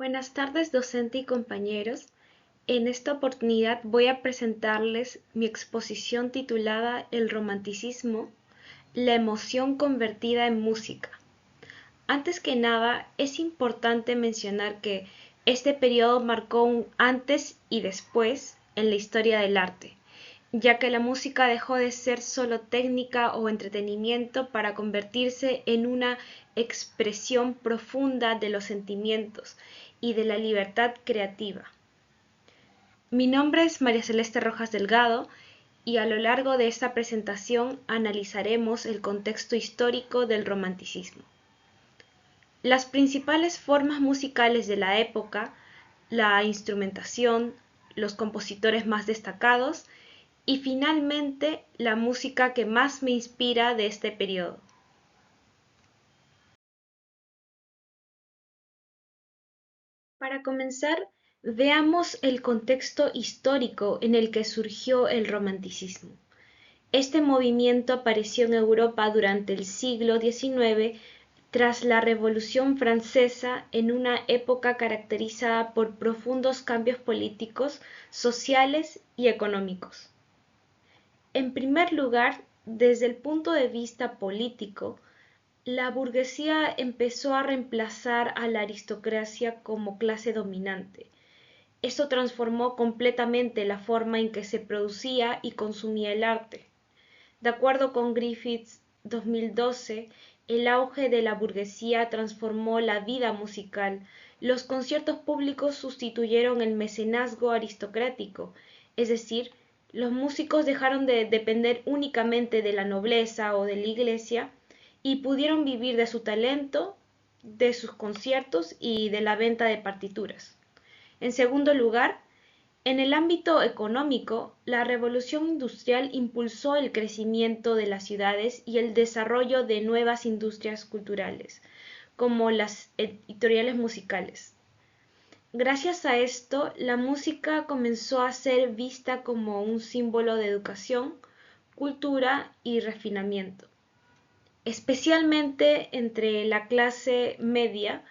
Buenas tardes, docente y compañeros. En esta oportunidad voy a presentarles mi exposición titulada El romanticismo, la emoción convertida en música. Antes que nada, es importante mencionar que este periodo marcó un antes y después en la historia del arte, ya que la música dejó de ser solo técnica o entretenimiento para convertirse en una expresión profunda de los sentimientos y de la libertad creativa. Mi nombre es María Celeste Rojas Delgado y a lo largo de esta presentación analizaremos el contexto histórico del romanticismo. Las principales formas musicales de la época, la instrumentación, los compositores más destacados y finalmente la música que más me inspira de este periodo. Para comenzar, veamos el contexto histórico en el que surgió el romanticismo. Este movimiento apareció en Europa durante el siglo XIX tras la Revolución Francesa, en una época caracterizada por profundos cambios políticos, sociales y económicos. En primer lugar, desde el punto de vista político, la burguesía empezó a reemplazar a la aristocracia como clase dominante. Esto transformó completamente la forma en que se producía y consumía el arte. De acuerdo con Griffiths 2012, el auge de la burguesía transformó la vida musical. Los conciertos públicos sustituyeron el mecenazgo aristocrático, es decir, los músicos dejaron de depender únicamente de la nobleza o de la iglesia y pudieron vivir de su talento, de sus conciertos y de la venta de partituras. En segundo lugar, en el ámbito económico, la revolución industrial impulsó el crecimiento de las ciudades y el desarrollo de nuevas industrias culturales, como las editoriales musicales. Gracias a esto, la música comenzó a ser vista como un símbolo de educación, cultura y refinamiento, especialmente entre la clase media.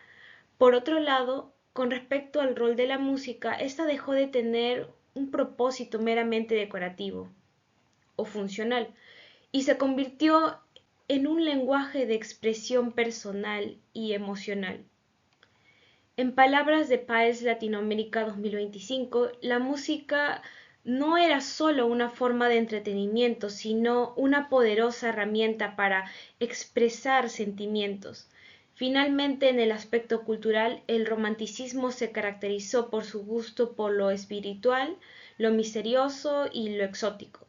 Por otro lado, con respecto al rol de la música, esta dejó de tener un propósito meramente decorativo o funcional y se convirtió en un lenguaje de expresión personal y emocional. En palabras de PAES Latinoamérica 2025, la música no era solo una forma de entretenimiento, sino una poderosa herramienta para expresar sentimientos. Finalmente, en el aspecto cultural, el romanticismo se caracterizó por su gusto por lo espiritual, lo misterioso y lo exótico.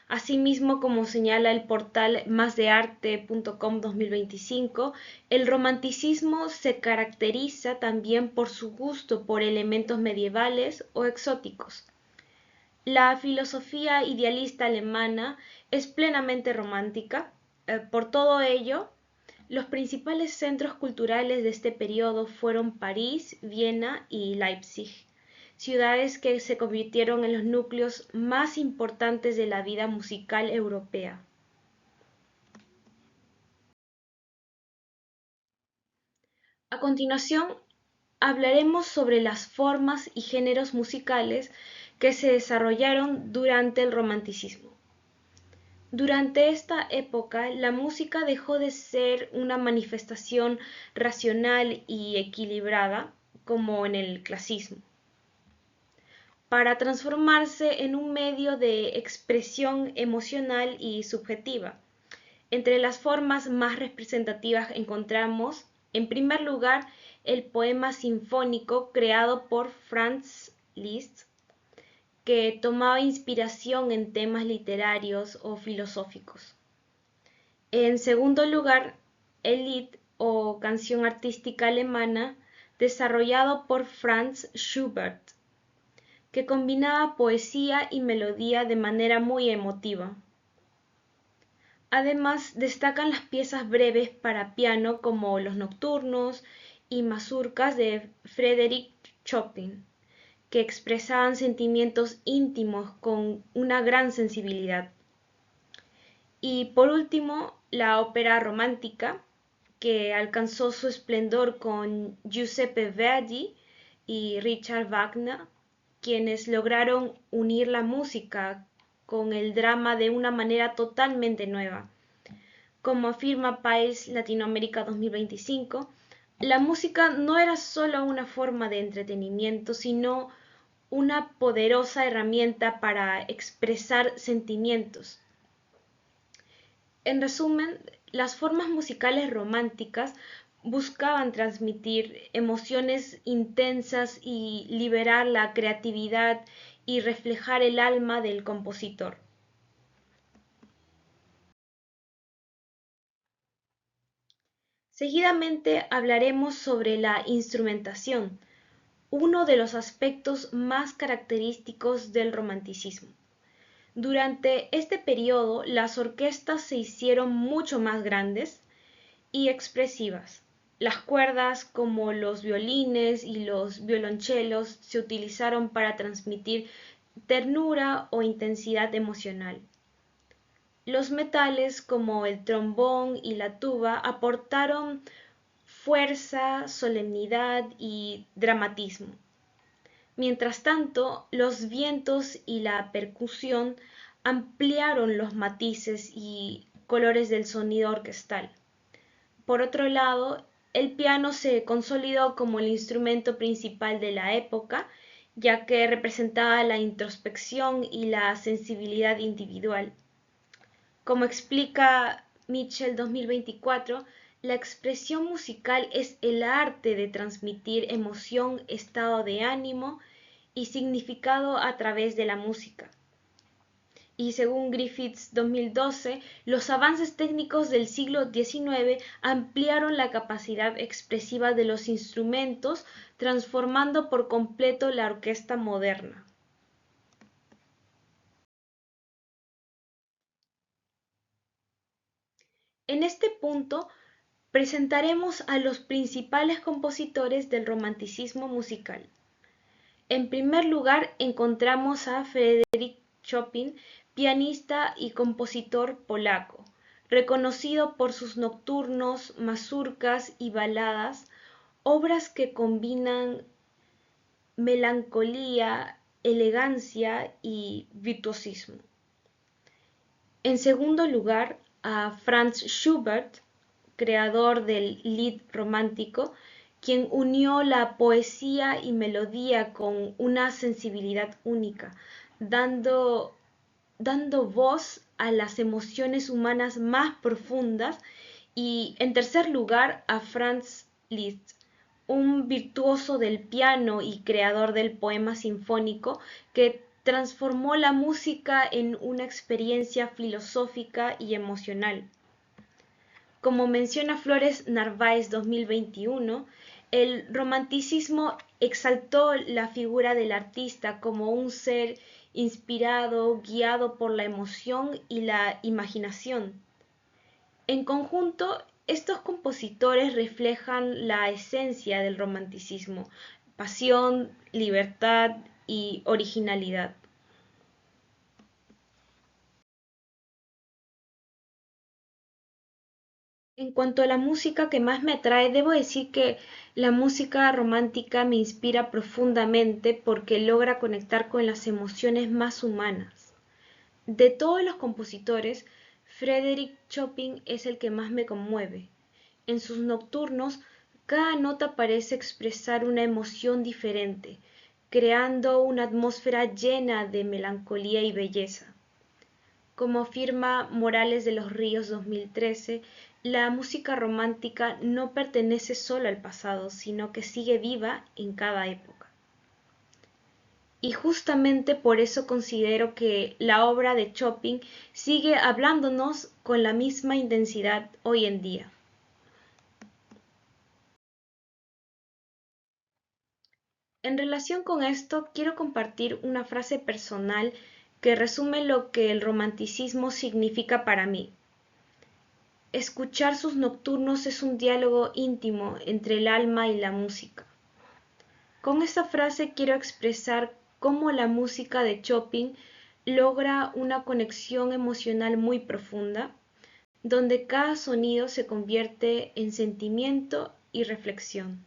Asimismo, como señala el portal másdearte.com 2025, el romanticismo se caracteriza también por su gusto por elementos medievales o exóticos. La filosofía idealista alemana es plenamente romántica. Por todo ello, los principales centros culturales de este periodo fueron París, Viena y Leipzig, ciudades que se convirtieron en los núcleos más importantes de la vida musical europea. A continuación, hablaremos sobre las formas y géneros musicales que se desarrollaron durante el romanticismo. Durante esta época, la música dejó de ser una manifestación racional y equilibrada, como en el clasismo, para transformarse en un medio de expresión emocional y subjetiva. Entre las formas más representativas encontramos, en primer lugar, el poema sinfónico creado por Franz Liszt, que tomaba inspiración en temas literarios o filosóficos. En segundo lugar, el Lied o canción artística alemana, desarrollado por Franz Schubert, que combinaba poesía y melodía de manera muy emotiva. Además, destacan las piezas breves para piano como los nocturnos y mazurcas de Frédéric Chopin, que expresaban sentimientos íntimos con una gran sensibilidad. Y por último, la ópera romántica, que alcanzó su esplendor con Giuseppe Verdi, y Richard Wagner, quienes lograron unir la música con el drama de una manera totalmente nueva. Como afirma PAES Latinoamérica 2025, la música no era solo una forma de entretenimiento, sino una poderosa herramienta para expresar sentimientos. En resumen, las formas musicales románticas buscaban transmitir emociones intensas y liberar la creatividad y reflejar el alma del compositor. Seguidamente hablaremos sobre la instrumentación, uno de los aspectos más característicos del romanticismo. Durante este periodo, las orquestas se hicieron mucho más grandes y expresivas. Las cuerdas, como los violines y los violonchelos, se utilizaron para transmitir ternura o intensidad emocional. Los metales, como el trombón y la tuba, aportaron fuerza, solemnidad y dramatismo. Mientras tanto, los vientos y la percusión ampliaron los matices y colores del sonido orquestal. Por otro lado, el piano se consolidó como el instrumento principal de la época, ya que representaba la introspección y la sensibilidad individual. Como explica Mitchell 2024, la expresión musical es el arte de transmitir emoción, estado de ánimo y significado a través de la música. Y según Griffiths 2012, los avances técnicos del siglo XIX ampliaron la capacidad expresiva de los instrumentos, transformando por completo la orquesta moderna. En este punto presentaremos a los principales compositores del romanticismo musical. En primer lugar encontramos a Frédéric Chopin, pianista y compositor polaco, reconocido por sus nocturnos, mazurcas y baladas, obras que combinan melancolía, elegancia y virtuosismo. En segundo lugar, a Franz Schubert, creador del Lied romántico, quien unió la poesía y melodía con una sensibilidad única, dando voz a las emociones humanas más profundas. Y en tercer lugar, a Franz Liszt, un virtuoso del piano y creador del poema sinfónico que transformó la música en una experiencia filosófica y emocional. Como menciona Flores Narváez 2021, el romanticismo exaltó la figura del artista como un ser inspirado, guiado por la emoción y la imaginación. En conjunto, estos compositores reflejan la esencia del romanticismo: pasión, libertad y originalidad. En cuanto a la música que más me atrae, debo decir que la música romántica me inspira profundamente porque logra conectar con las emociones más humanas. De todos los compositores, Frédéric Chopin es el que más me conmueve. En sus nocturnos, cada nota parece expresar una emoción diferente, creando una atmósfera llena de melancolía y belleza. Como afirma Morales de los Ríos 2013, la música romántica no pertenece solo al pasado, sino que sigue viva en cada época. Y justamente por eso considero que la obra de Chopin sigue hablándonos con la misma intensidad hoy en día. En relación con esto, quiero compartir una frase personal que resume lo que el romanticismo significa para mí. Escuchar sus nocturnos es un diálogo íntimo entre el alma y la música. Con esta frase quiero expresar cómo la música de Chopin logra una conexión emocional muy profunda, donde cada sonido se convierte en sentimiento y reflexión.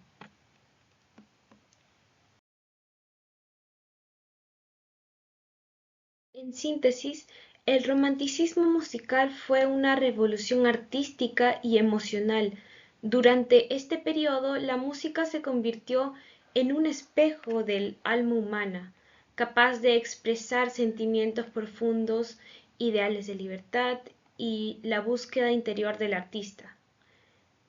En síntesis, el romanticismo musical fue una revolución artística y emocional. Durante este periodo, la música se convirtió en un espejo del alma humana, capaz de expresar sentimientos profundos, ideales de libertad y la búsqueda interior del artista.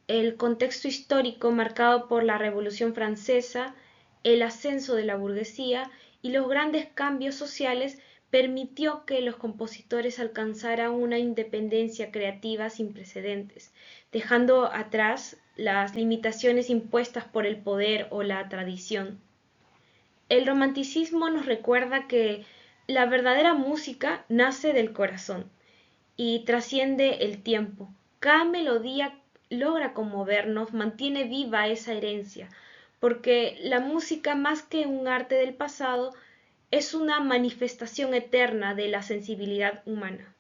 El contexto histórico marcado por la Revolución Francesa, el ascenso de la burguesía y los grandes cambios sociales permitió que los compositores alcanzaran una independencia creativa sin precedentes, dejando atrás las limitaciones impuestas por el poder o la tradición. El romanticismo nos recuerda que la verdadera música nace del corazón y trasciende el tiempo. Cada melodía logra conmovernos, mantiene viva esa herencia, porque la música, más que un arte del pasado, es una manifestación eterna de la sensibilidad humana.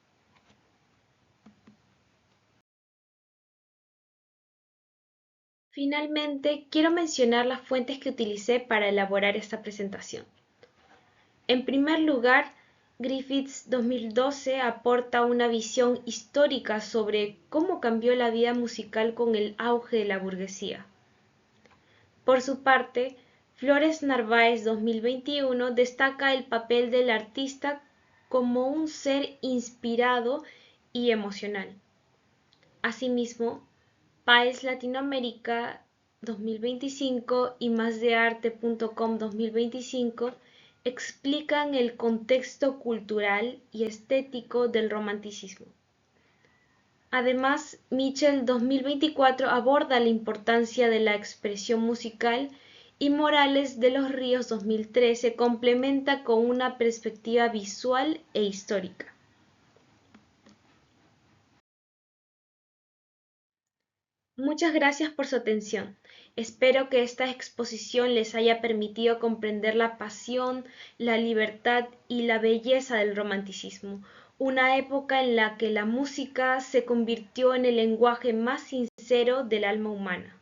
Finalmente, quiero mencionar las fuentes que utilicé para elaborar esta presentación. En primer lugar, Griffiths 2012 aporta una visión histórica sobre cómo cambió la vida musical con el auge de la burguesía. Por su parte, Flores Narváez 2021 destaca el papel del artista como un ser inspirado y emocional. Asimismo, Páez Latinoamérica 2025 y másdearte.com 2025 explican el contexto cultural y estético del romanticismo. Además, Mitchell 2024 aborda la importancia de la expresión musical y Morales de los Ríos 2013 complementa con una perspectiva visual e histórica. Muchas gracias por su atención. Espero que esta exposición les haya permitido comprender la pasión, la libertad y la belleza del romanticismo, una época en la que la música se convirtió en el lenguaje más sincero del alma humana.